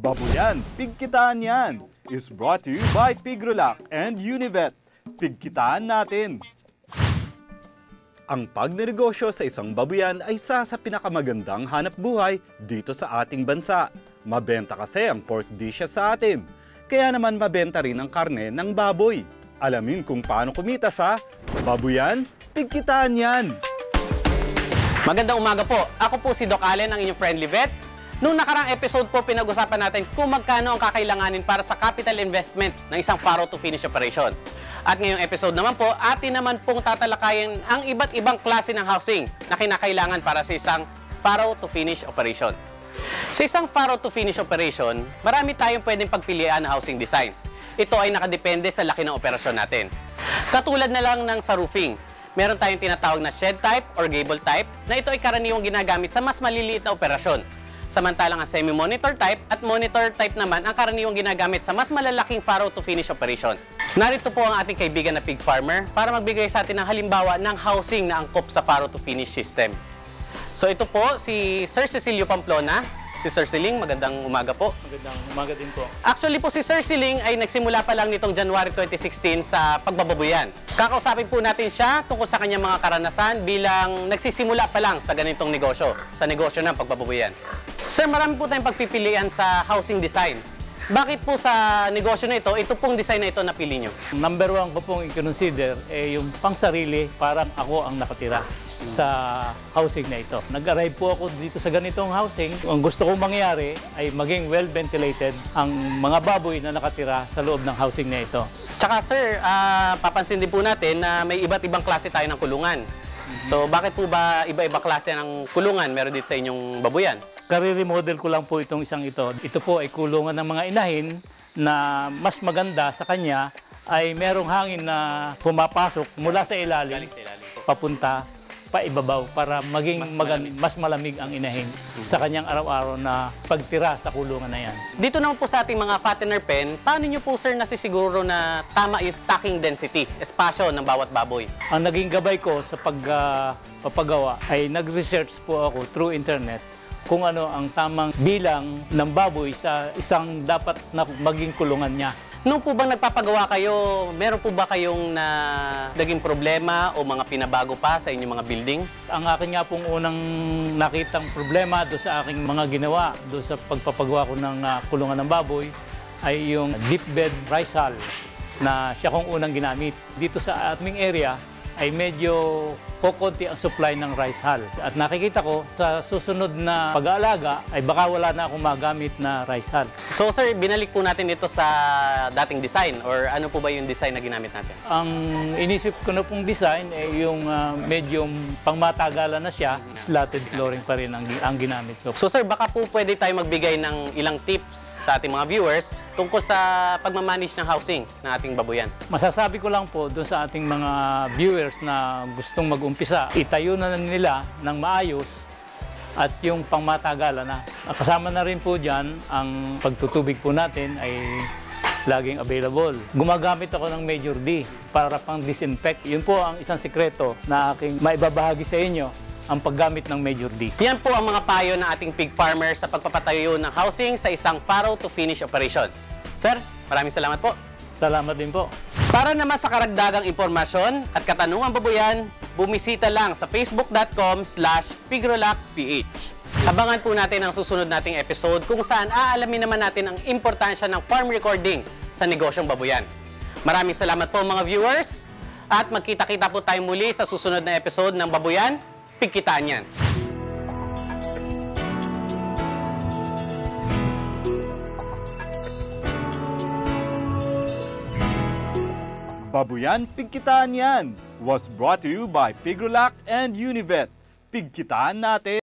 Babuyan, Pigkitaan Yan is brought to you by Pigrolac and Univet. Pigkitaan natin! Ang pagnenegosyo sa isang babuyan ay isa sa pinakamagandang hanap buhay dito sa ating bansa. Mabenta kasi ang pork dishes sa atin. Kaya naman mabenta rin ang karne ng baboy. Alamin kung paano kumita sa Babuyan, Pigkitaan Yan! Magandang umaga po. Ako po si Doc Allen, ang inyong friendly vet. Noong nakarang episode po, pinag-usapan natin kung magkano ang kakailanganin para sa capital investment ng isang farrow to finish operation. At ngayong episode naman po, atin naman pong tatalakayin ang iba't ibang klase ng housing na kinakailangan para sa isang farrow to finish operation. Sa isang farrow to finish operation, marami tayong pwedeng pagpilian na housing designs. Ito ay nakadepende sa laki ng operasyon natin. Katulad na lang ng sa roofing, meron tayong tinatawag na shed type or gable type na ito ay karaniwang ginagamit sa mas maliliit na operasyon. Samantalang ang semi-monitor type at monitor type naman ang karaniwang ginagamit sa mas malalaking farrow to finish operation. Narito po ang ating kaibigan na pig farmer para magbigay sa atin ng halimbawa ng housing na angkop sa farrow to finish system. So ito po si Sir Cecilio Pamplona. Si Sir Siling, magandang umaga po. Magandang umaga din po. Actually po si Sir Siling ay nagsimula pa lang nitong January 2016 sa pagbababuyan. Kakausapin po natin siya tungkol sa kanyang mga karanasan bilang nagsisimula pa lang sa ganitong negosyo, sa negosyo ng pagbababuyan. Sir, marami po tayong pagpipilian sa housing design. Bakit po sa negosyo na ito pong design na ito napili nyo? Number one ko pong i-consider yung pang-sarili, parang ako ang nakatira sa housing na ito. Nag-arrive po ako dito sa ganitong housing. Ang gusto kong mangyari ay maging well-ventilated ang mga baboy na nakatira sa loob ng housing na ito. Tsaka sir, papansin din po natin na may iba't ibang klase tayo ng kulungan. So bakit po ba iba-iba klase ng kulungan meron dito sa inyong babuyan? Kare-remodel ko lang po itong isang ito. Ito po ay kulungan ng mga inahin na mas maganda sa kanya ay merong hangin na pumapasok mula sa ilalim papunta paibabaw para maging mas malamig ang inahin sa kanyang araw-araw na pagtira sa kulungan na yan. Dito naman po sa ating mga fattener pen, paano nyo po sir nasisiguro na tama yung stocking density, espasyo ng bawat baboy? Ang naging gabay ko sa pagpapagawa ay nag-research po ako through internet kung ano ang tamang bilang ng baboy sa isang dapat na maging kulungan niya. Nung po bang nagpapagawa kayo, meron po ba kayong naging problema o mga pinabago pa sa inyong mga buildings? Ang akin nga pong unang nakitang problema doon sa aking mga ginawa, doon sa pagpapagawa ko ng kulungan ng baboy, ay yung deep bed rice hull na siya kong unang ginamit. Dito sa aming area ay medyo kukunti ang supply ng rice hull. At nakikita ko sa susunod na pag-aalaga ay baka wala na akong magamit na rice hull. So sir, binalik po natin ito sa dating design or ano po ba yung design na ginamit natin? Ang inisip ko na pong design ay yung medyo pangmatagalan na siya, slatted flooring pa rin ang ginamit ko. So sir, baka po pwede tayo magbigay ng ilang tips sa ating mga viewers tungkol sa pagmamanage ng housing ng ating babuyan. Masasabi ko lang po doon sa ating mga viewers na gustong mag-umpisa, itayo na nila ng maayos at yung pangmatagalan na. Kasama na rin po dyan ang pagtutubig po natin ay laging available. Gumagamit ako ng Major D para pang-disinfect. Yun po ang isang sikreto na aking maibabahagi sa inyo, ang paggamit ng Major D. Yan po ang mga payo ng ating pig farmer sa pagpapatayo ng housing sa isang farrow to finish operation. Sir, maraming salamat po. Salamat din po. Para naman sa karagdagang impormasyon at katanungan babuyan, bumisita lang sa facebook.com/pigrolacph. Abangan po natin ang susunod nating episode kung saan aalamin naman natin ang importansya ng farm recording sa negosyong babuyan. Maraming salamat po mga viewers at magkita-kita po tayo muli sa susunod na episode ng Babuyan, Pigkitaan Yan. Babuyan, Pigkitaan Yan was brought to you by Pigrolac and Univet. Pigkitaan natin!